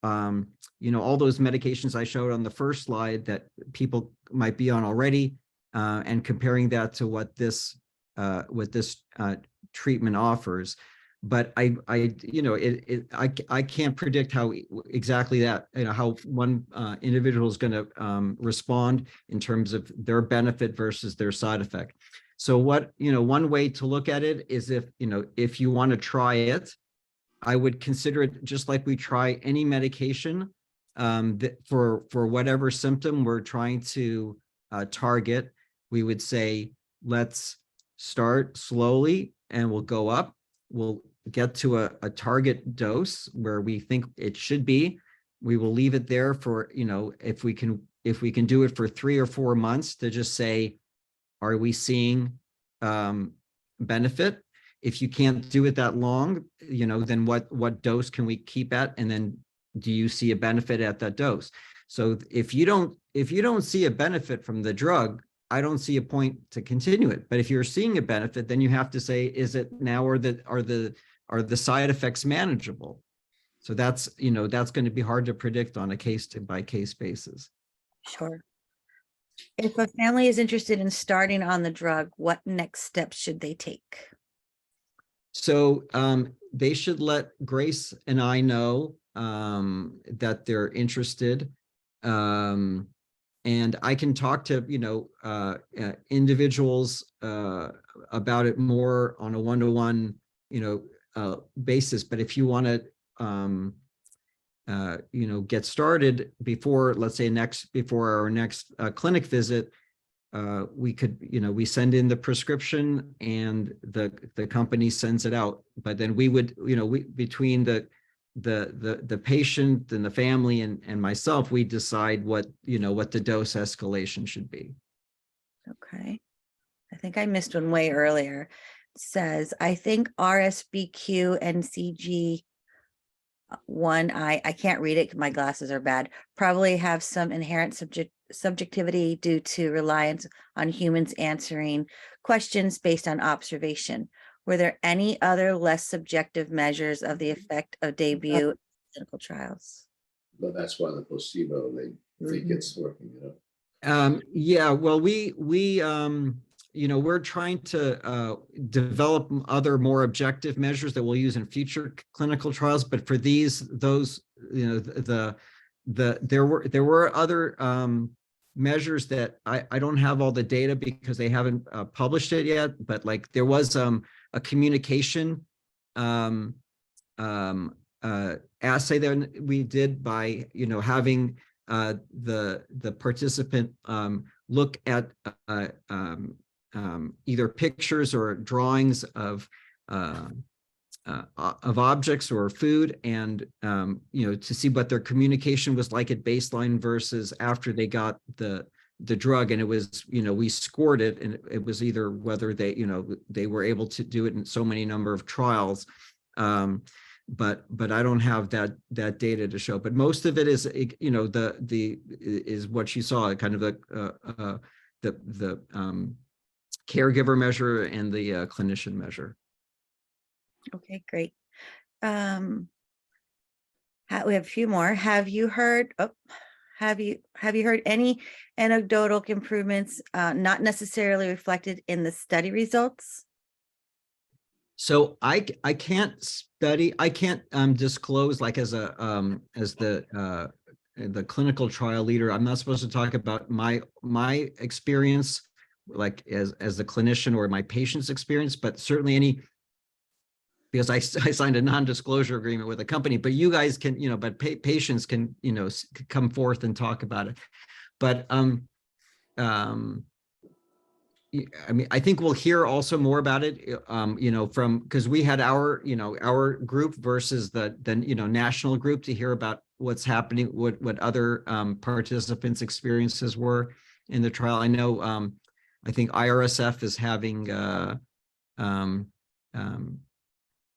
all those medications I showed on the first slide that people might be on already, and comparing that to what this treatment offers. But I can't predict how exactly that, how one individual is going to respond in terms of their benefit versus their side effect. So one way to look at it is if you want to try it, I would consider it just like we try any medication that for whatever symptom we're trying to target. We would say, let's start slowly and we'll go up. We'll get to a target dose where we think it should be. We will leave it there for, if we can do it for 3 or 4 months to just say, are we seeing benefit? If you can't do it that long, then what dose can we keep at? And then do you see a benefit at that dose? So if you don't see a benefit from the drug, I don't see a point to continue it. But if you're seeing a benefit, then you have to say, is it now, are the side effects manageable? So that's going to be hard to predict on a case by case basis. Sure. If a family is interested in starting on the drug, what next steps should they take? So they should let Grace and I know that they're interested. And I can talk to, individuals about it more on a one-to-one, basis. But if you want to, get started before, let's say before our next clinic visit, we could, we send in the prescription and the company sends it out. But then we would, between the patient and the family and myself, we decide what the dose escalation should be. Okay. I think I missed one way earlier. It says, I think RSBQ NCG I can't read it, my glasses are bad, probably have some inherent subjectivity due to reliance on humans answering questions based on observation. Were there any other less subjective measures of the effect of debut clinical trials? But that's why the placebo, if he gets working it out. Yeah, well, we're trying to develop other more objective measures that we'll use in future clinical trials. But for those, there were other measures that I don't have all the data because they haven't published it yet. But like there was a communication assay that we did by having the participant look at either pictures or drawings of objects or food, and to see what their communication was like at baseline versus after they got the drug. And it was, we scored it, and it was either whether they were able to do it in so many number of trials. But I don't have that data to show. But most of it is, is what you saw, kind of the caregiver measure and the clinician measure. Okay, great. We have a few more. Have you heard any anecdotal improvements not necessarily reflected in the study results? So I can't disclose, like, as the clinical trial leader. I'm not supposed to talk about my experience, like as the clinician, or my patient's experience, but certainly because I signed a non-disclosure agreement with a company. But you guys can, but patients can, come forth and talk about it. But I mean, I think we'll hear also more about it, because we had our group versus the national group to hear about what's happening, what other participants' experiences were in the trial. I know, I think IRSF is having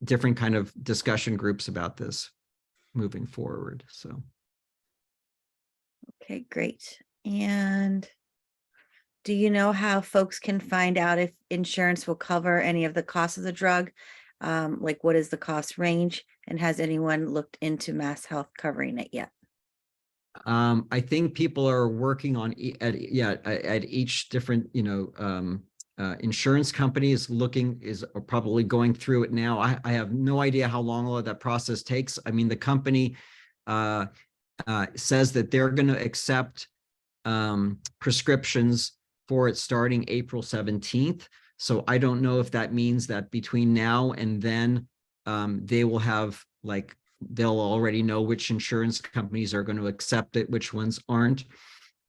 different kind of discussion groups about this moving forward. So. Okay, great. And do you know how folks can find out if insurance will cover any of the costs of the drug? Like, what is the cost range? And has anyone looked into Mass Health covering it yet? I think people are working on at each different, insurance company is probably going through it now. I have no idea how long all of that process takes. I mean, the company says that they're going to accept prescriptions for it starting April 17th. So I don't know if that means that between now and then they will have, like, they'll already know which insurance companies are going to accept it, which ones aren't.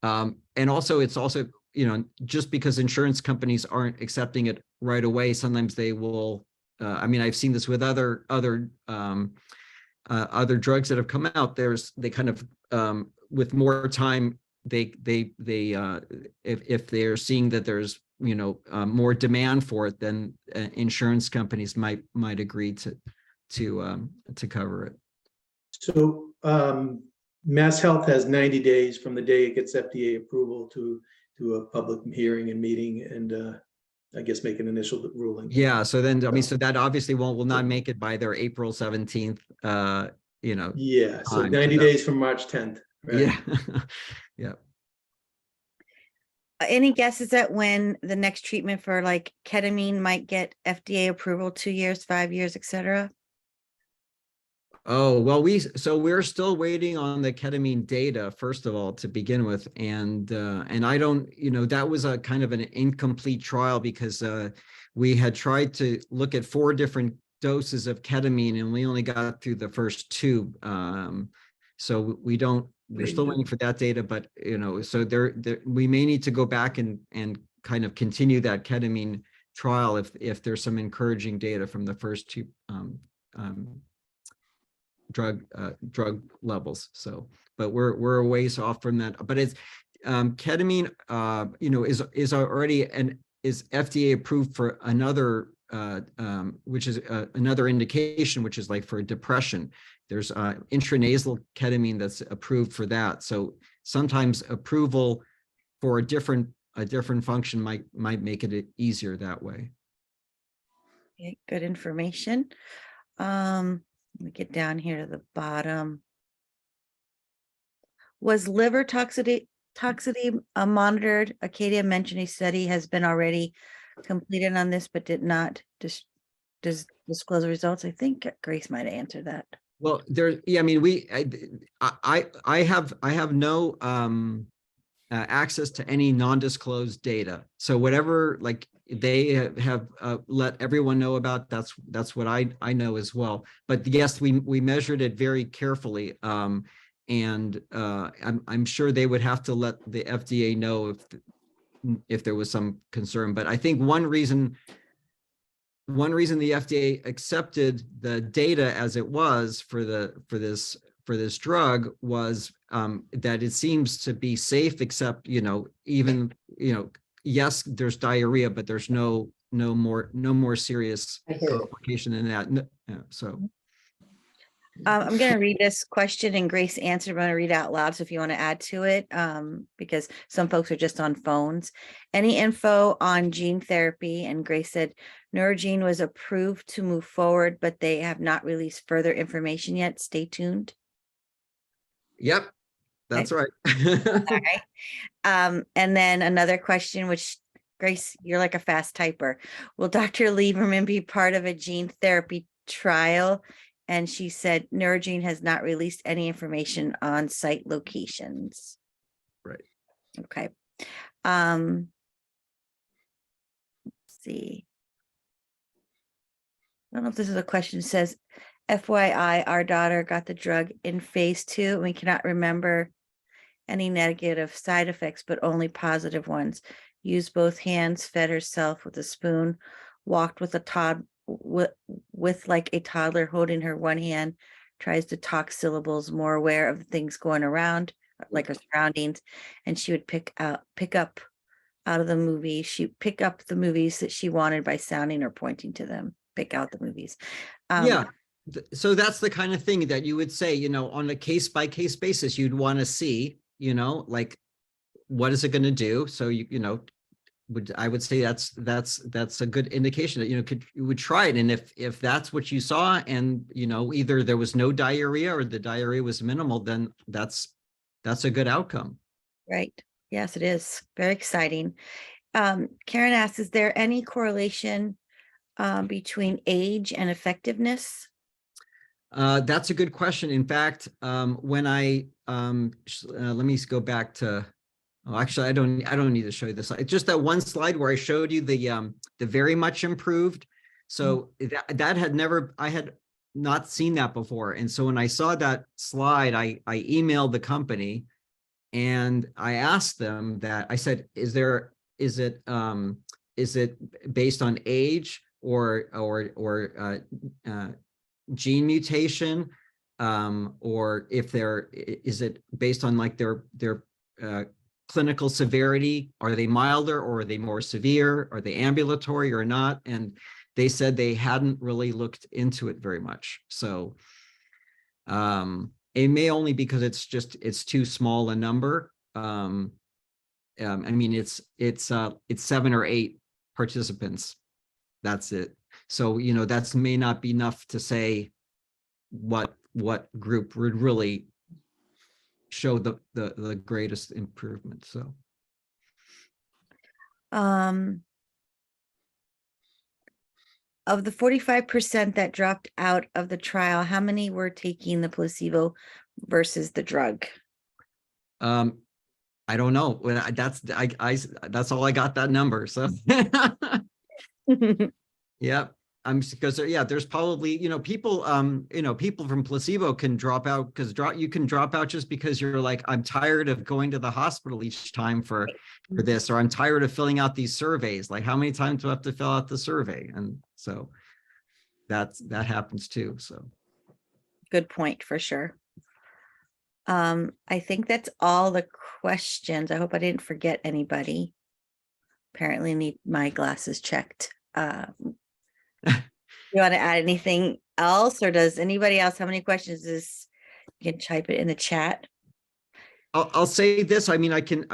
And also, it's also, just because insurance companies aren't accepting it right away, sometimes they will. I mean, I've seen this with other drugs that have come out. They kind of, with more time, if they're seeing that there's more demand for it, then insurance companies might agree to cover it. So Mass Health has 90 days from the day it gets FDA approval to do a public hearing and meeting, and I guess make an initial ruling. Yeah. So then, I mean, so that obviously will not make it by their April 17th. Yeah. So time. 90 days from March 10th. Right? Yeah. Yeah. Any guesses at when the next treatment for like ketamine might get FDA approval? 2 years, 5 years, etc.? Oh, well, we're still waiting on the ketamine data, first of all, to begin with. And I don't, that was a kind of an incomplete trial because we had tried to look at 4 different doses of ketamine and we only got through the first 2. So we're still waiting for that data, but, so there we may need to go back and kind of continue that ketamine trial if there's some encouraging data from the first 2 drug levels. So, but we're a ways off from that. But it's ketamine, is already is FDA approved for another, which is another indication, which is like for depression. There's intranasal ketamine that's approved for that. So sometimes approval for a different function might make it easier that way. Okay, good information. Let me get down here to the bottom. Was liver toxicity monitored? Acadia mentioned a study has been already completed on this, but did not disclose the results. I think Grace might have answered that. Well, yeah, I mean, I have no access to any non-disclosed data. So whatever, like, they have let everyone know about, that's what I know as well. But yes, we measured it very carefully. And I'm sure they would have to let the FDA know if there was some concern. But I think one reason the FDA accepted the data as it was for this drug was that it seems to be safe, except, even, yes, there's diarrhea, but there's no more serious complication than that. So. I'm going to read this question, and Grace answered. I'm going to read it out loud. So if you want to add to it, because some folks are just on phones. Any info on gene therapy? And Grace said, Neurogene was approved to move forward, but they have not released further information yet. Stay tuned. Yep, that's right. All right. And then another question, which, Grace, you're like a fast typer. Will Dr. Lieberman be part of a gene therapy trial? And she said, Neurogene has not released any information on site locations. Right. Okay. Let's see. I don't know if this is a question. It says, FYI, our daughter got the drug in phase 2, and we cannot remember any negative side effects, but only positive ones. Used both hands, fed herself with a spoon, walked with a with like a toddler holding her one hand, tries to talk syllables, more aware of the things going around, like her surroundings, and she would pick up out of the movie. She'd pick up the movies that she wanted by sounding or pointing to them. Pick out the movies. Yeah. So that's the kind of thing that you would say, on a case by case basis, you'd want to see, like, what is it going to do? So I would say that's a good indication that you would try it, and if that's what you saw, and either there was no diarrhea or the diarrhea was minimal, then that's a good outcome. Right. Yes, it is very exciting. Karen asks, is there any correlation between age and effectiveness? That's a good question. In fact, when I let me go back to. Oh, actually, I don't need to show you this. It's just that one slide where I showed you the very much improved. So I had not seen that before. And so when I saw that slide, I emailed the company and I asked them that. I said, is it based on age or gene mutation, or is it based on like their clinical severity? Are they milder or are they more severe? Are they ambulatory or not? And they said they hadn't really looked into it very much. So it may only because it's too small a number. I mean, it's 7 or 8 participants. That's it. So, that's may not be enough to say what group would really show the greatest improvement. So of the 45% that dropped out of the trial, how many were taking the placebo versus the drug? I don't know. That's all I got, that number. So yeah. Because there's probably, people, people from placebo can drop out because you can drop out just because you're like, I'm tired of going to the hospital each time for this, or I'm tired of filling out these surveys. Like, how many times do I have to fill out the survey? And so that happens too. So good point for sure. I think that's all the questions. I hope I didn't forget anybody. Apparently need my glasses checked. You want to add anything else, or does anybody else have any questions? You can type it in the chat. I'll say this. I mean, I guess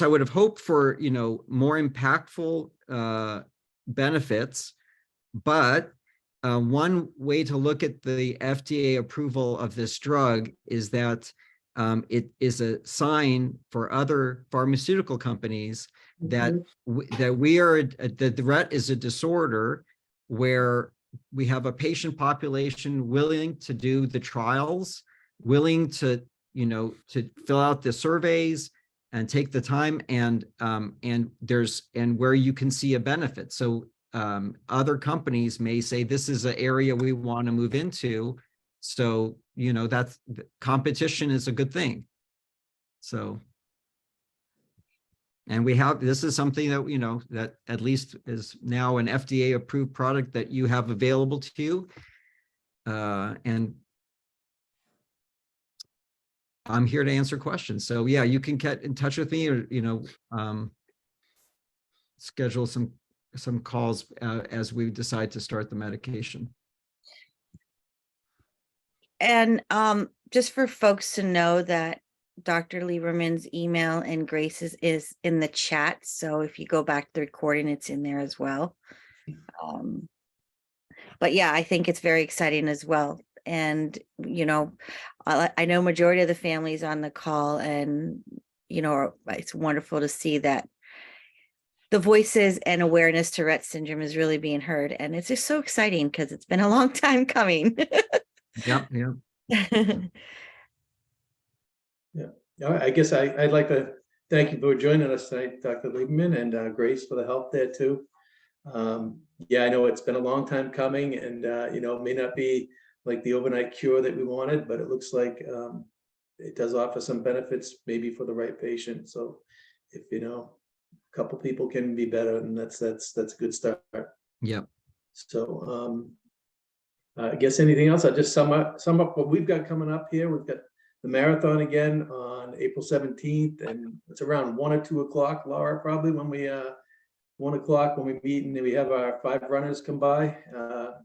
I would have hoped for, more impactful benefits, but one way to look at the FDA approval of this drug is that it is a sign for other pharmaceutical companies that that we are that the Rett is a disorder where we have a patient population willing to do the trials, willing to to fill out the surveys and take the time, and where you can see a benefit. So other companies may say this is an area we want to move into. So, that's competition is a good thing. So, and this is something that, that at least is now an FDA approved product that you have available to you. And I'm here to answer questions. So yeah, you can get in touch with me, or, schedule some calls as we decide to start the medication. And just for folks to know that Dr. Lieberman's email and Grace's is in the chat. So if you go back to the recording, it's in there as well. But yeah, I think it's very exciting as well. And, I know majority of the families on the call, and, it's wonderful to see that the voices and awareness to Rett syndrome is really being heard. And it's just so exciting because it's been a long time coming. Yeah. I guess I'd like to thank you for joining us tonight, Dr. Lieberman, and Grace for the help there too. Yeah, I know it's been a long time coming, and it may not be like the overnight cure that we wanted, but it looks like it does offer some benefits maybe for the right patient. So if a couple people can be better, and that's a good start. Yeah. So I guess anything else? I'll just sum up what we've got coming up here. We've got the marathon again on April 17th, and it's around 1 or 2 o'clock, Laura, probably, when we 1 o'clock when we meet, and we have our 5 runners come by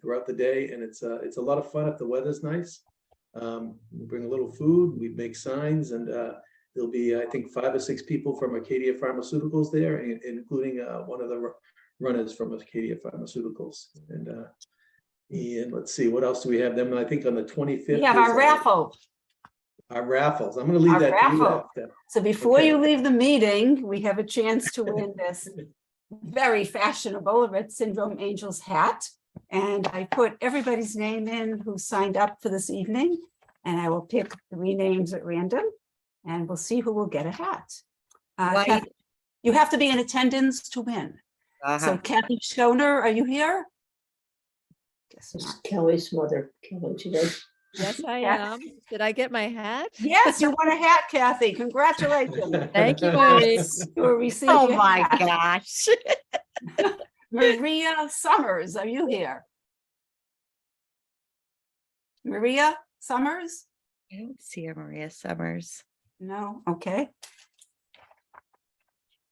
throughout the day, and it's a lot of fun if the weather's nice. We bring a little food, we make signs, and there'll be, I think, 5 or 6 people from Acadia Pharmaceuticals there, including one of the runners from Acadia Pharmaceuticals. And let's see, what else do we have? Them, I think, on the 25th. We have our raffle. Our raffles. I'm going to leave that to you after. So before Okay. you leave the meeting, we have a chance to win this very fashionable Rett Syndrome Angels hat. And I put everybody's name in who signed up for this evening. And I will pick 3 names at random, and we'll see who will get a hat. Kathy, you have to be in attendance to win. So Kathy Schoner, are you here? Guess It's not. Kelly's mother, Kelly today. Yes, I Yeah. am. Did I get my hat? Yes, you won a hat, Kathy. Congratulations. Thank you, Marie. You will receive Oh your my hat. gosh. Maria Summers, are you here? Maria Summers? I don't see her, Maria Summers. No, okay.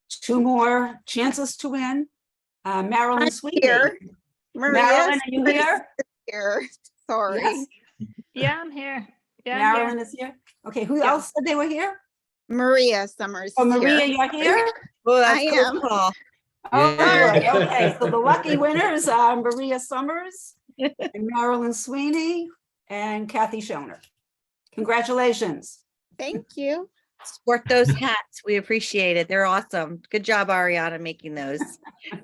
2 more chances to win. Marilyn Sweetie. Here. Marilyn, are you here? Here. Sorry. Yes, Yeah, I'm here. Yeah, Marilyn is here. Okay, who else said they were here? Maria Summers. Oh, is Maria, here. you're here? Oh, that's I cool am. call. Oh, Yay. good. Okay, so the lucky winners are Maria Summers and Marilyn Sweeney and Kathy Schoner. Congratulations. Thank you. Sport those hats. We appreciate it. They're awesome. Good job, Ariana, making those.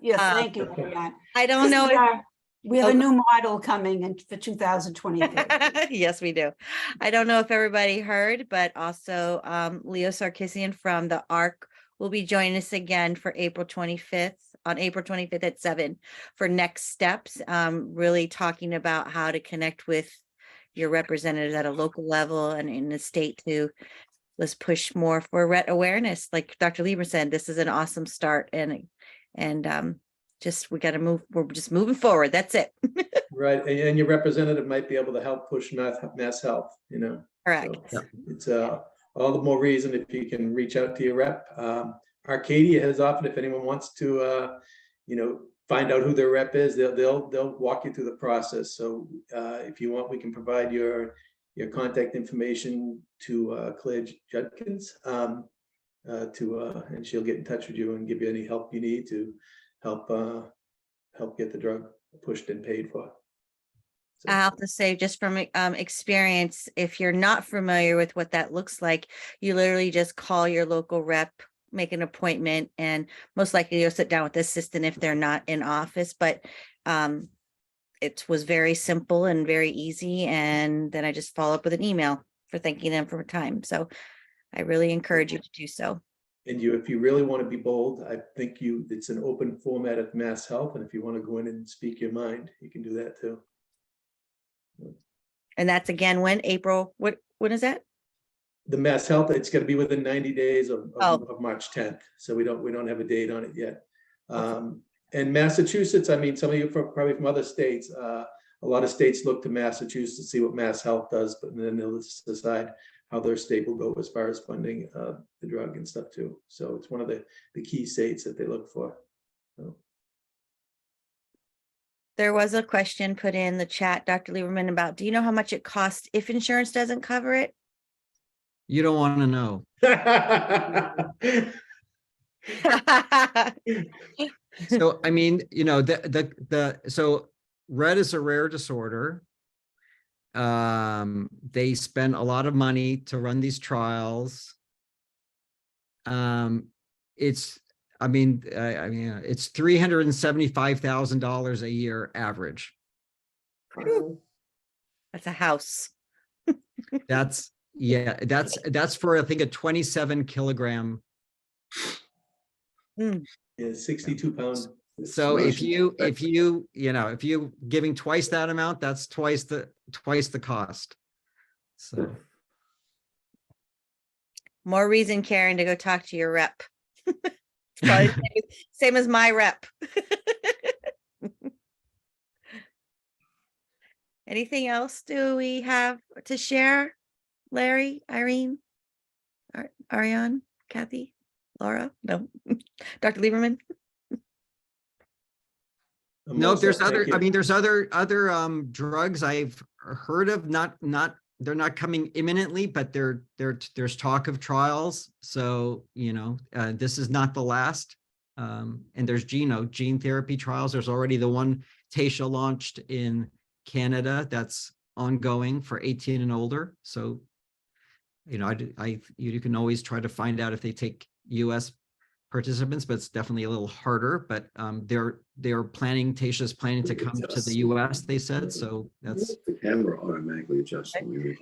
Yes, Uh, thank you, Marianne. I don't know We have Oh. a new model coming in for 2023. if yes, we do. I don't know if everybody heard, but also Leo Sarkisian from the ARC will be joining us again for April 25th, on April 25th at 7 for next steps, really talking about how to connect with your representatives at a local level and in the state to let's push more for Rett awareness. Like Dr. Lieber said, this is an awesome start, and just we got to move. We're just moving forward. That's it. Right, and your representative might be able to help push mass health, Correct. So it's all the more reason if you can reach out to your rep. Arcadia has offered, if anyone wants to, find out who their rep is, they'll walk you through the process. So if you want, we can provide your contact information to Claire Judkins, and she'll get in touch with you and give you any help you need to help get the drug pushed and paid for. So, I have to say, just from experience, if you're not familiar with what that looks like, you literally just call your local rep, make an appointment, and most likely you'll sit down with the assistant if they're not in office. But it was very simple and very easy. And then I just follow up with an email for thanking them for time. So I really encourage you to do so. and if you really want to be bold, I think it's an open format at Mass Health. And if you want to go in and speak your mind, you can do that too. And that's again, when April, when is that? The Mass Health, it's going to be within 90 days of Oh. March 10th. So we don't have a date on it yet. And Massachusetts, I mean, some of you probably from other states, a lot of states look to Massachusetts to see what Mass Health does, but then they'll decide how their state will go as far as funding the drug and stuff too. So it's one of the key states that they look for. So. There was a question put in the chat, Dr. Lieberman, about, do you know how much it costs if insurance doesn't cover it? You don't want to know. So, I mean, you know, so Rett is a rare disorder. They spend a lot of money to run these trials. It's $375,000 a year average. That's a house. That's for, I think, a 27 kilogram. Mm. Yeah, 62 pounds. So if you giving twice that amount, that's twice the cost. So More reason, Karen, to go talk to your rep. It's probably same as my rep. Anything else do we have to share? Larry, Irene, Ariane, Kathy, Laura? No. Dr. Lieberman? no, Most there's of- thank other, you. I mean, there's other drugs I've heard of, they're not coming imminently, but there's talk of trials. So, this is not the last. And there's gene therapy trials. There's already the one Taysha launched in Canada that's ongoing for 18 and older. So, you can always try to find out if they take US participants, but it's definitely a little harder. But Taysha's planning to come to the US, they said. So that's the camera automatically adjusts when we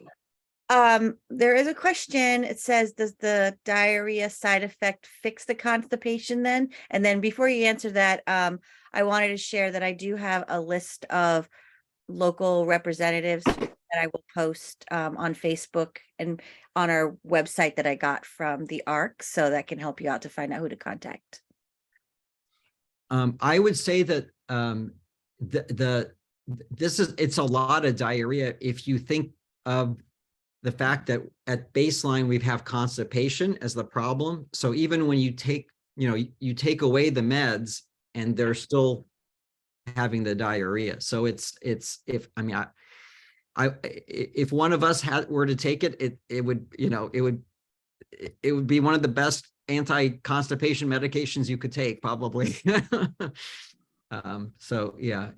record. There is a question. It says, does the diarrhea side effect fix the constipation then? And then before you answer that, I wanted to share that I do have a list of local representatives that I will post on Facebook and on our website that I got from the ARC, so that can help you out to find out who to contact. I would say that it's a lot of diarrhea if you think of the fact that at baseline we have constipation as the problem. So even when you take away the meds and they're still having the diarrhea. So if one of us were to take it, it would be one of the best anti-constipation medications you could take, probably. So yeah,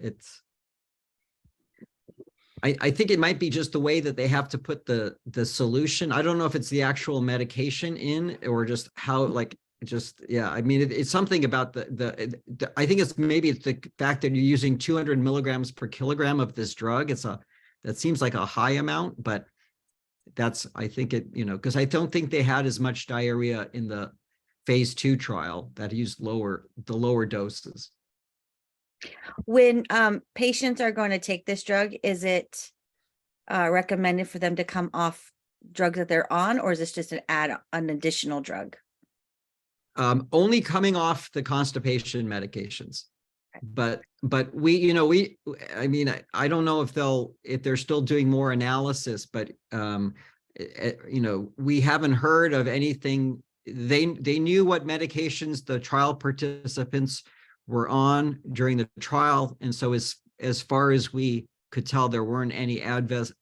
I think it might be just the way that they have to put the solution. I don't know if it's the actual medication in or just how, yeah. I mean, it's something about I think it's the fact that you're using 200 milligrams per kilogram of this drug. That seems like a high amount, but I think because I don't think they had as much diarrhea in the phase 2 trial that used the lower doses. When patients are going to take this drug, is it recommended for them to come off drugs that they're on, or is this just an additional drug? Only coming off the constipation medications, but I don't know if they're still doing more analysis, but we haven't heard of anything. They knew what medications the trial participants were on during the trial, and so as far as we could tell, there weren't any adverse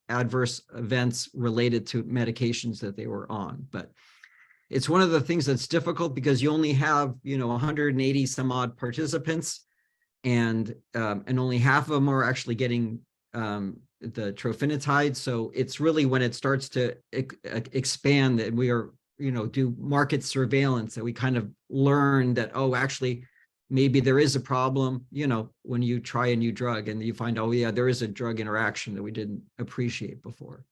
events related to medications that they were on. But it's one of the things that's difficult because you only have 180 some odd participants, and only half of them are actually getting the trofinetide. So it's really when it starts to expand that we are, do market surveillance, that we kind of learn that, oh, actually, maybe there is a problem, when you try a new drug and you find, oh yeah, there is a drug interaction that we didn't appreciate before.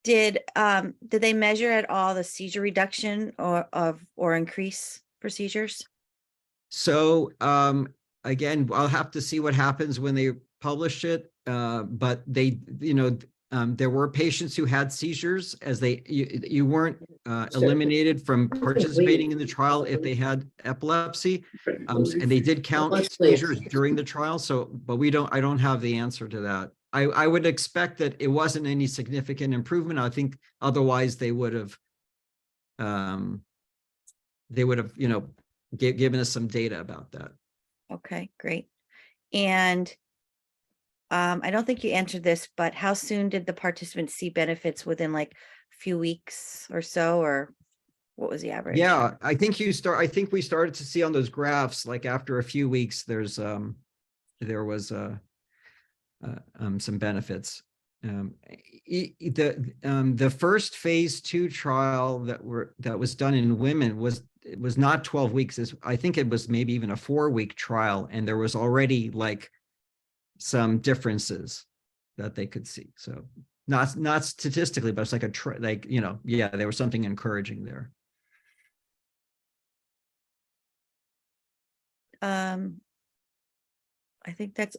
Did they measure at all the seizure reduction or increase for seizures? So again, I'll have to see what happens when they publish it. But they, there were patients who had seizures, as you weren't eliminated from participating in the trial if they had epilepsy, and they did count seizures during the trial. So, but I don't have the answer to that. I would expect that it wasn't any significant improvement. I think otherwise they would have, given us some data about that. Okay, great. And I don't think you answered this, but how soon did the participants see benefits? Within like a few weeks or so, or what was the average? Yeah, I think we started to see on those graphs, like after a few weeks, there was some benefits. The first phase 2 trial that was done in women was not 12 weeks. I think it was maybe even a 4-week trial, and there was already like some differences that they could see. So not statistically, but it's like there was something encouraging there. I think that's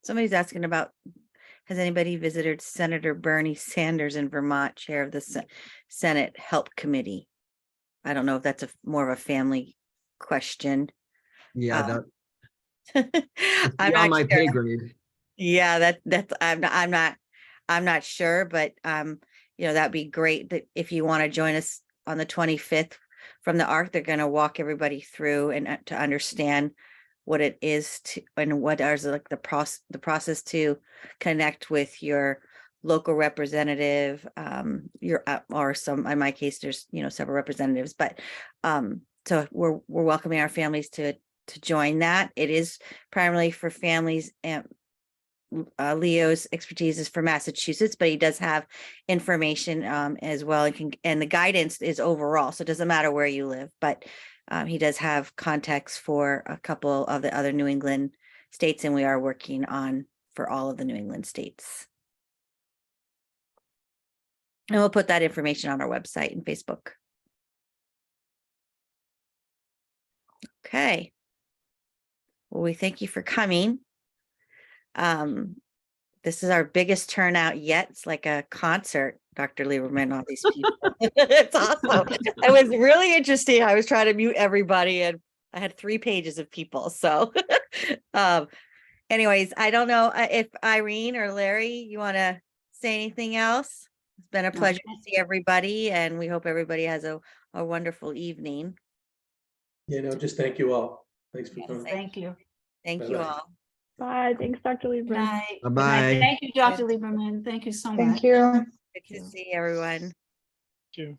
somebody's asking about, has anybody visited Senator Bernie Sanders in Vermont, chair of the Senate Help Committee? I don't know if that's more of a family question. Yeah, I'm beyond not my sure. pay grade. Yeah, that's I'm not sure, but that'd be great that if you want to join us on the 25th from the ARC. They're going to walk everybody through and to understand what it is and what is like the process to connect with your local representative, or some, in my case, there's several representatives, but so we're welcoming our families to join that. It is primarily for families, and Leo's expertise is for Massachusetts, but he does have information as well, and the guidance is overall, so it doesn't matter where you live, but he does have context for a couple of the other New England states, and we are working on for all of the New England states. And we'll put that information on our website and Facebook. Okay. Well, we thank you for coming. This is our biggest turnout yet. It's like a concert, Dr. Lieberman, all these people. It's awesome. It was really interesting. I was trying to mute everybody, and I had 3 pages of people. So anyways, I don't know if Irene or Larry, you want to say anything else? It's been a pleasure to see everybody, and we hope everybody has a wonderful evening. Just thank you all. Thanks for coming. Thank you. Thank you Bye-bye. all. Bye. Thanks, Dr. Good Lieberman. night. Good Bye-bye. night. Thank you, Dr. Lieberman. Thank you so much. Thank you. Good to see everyone. Thank you.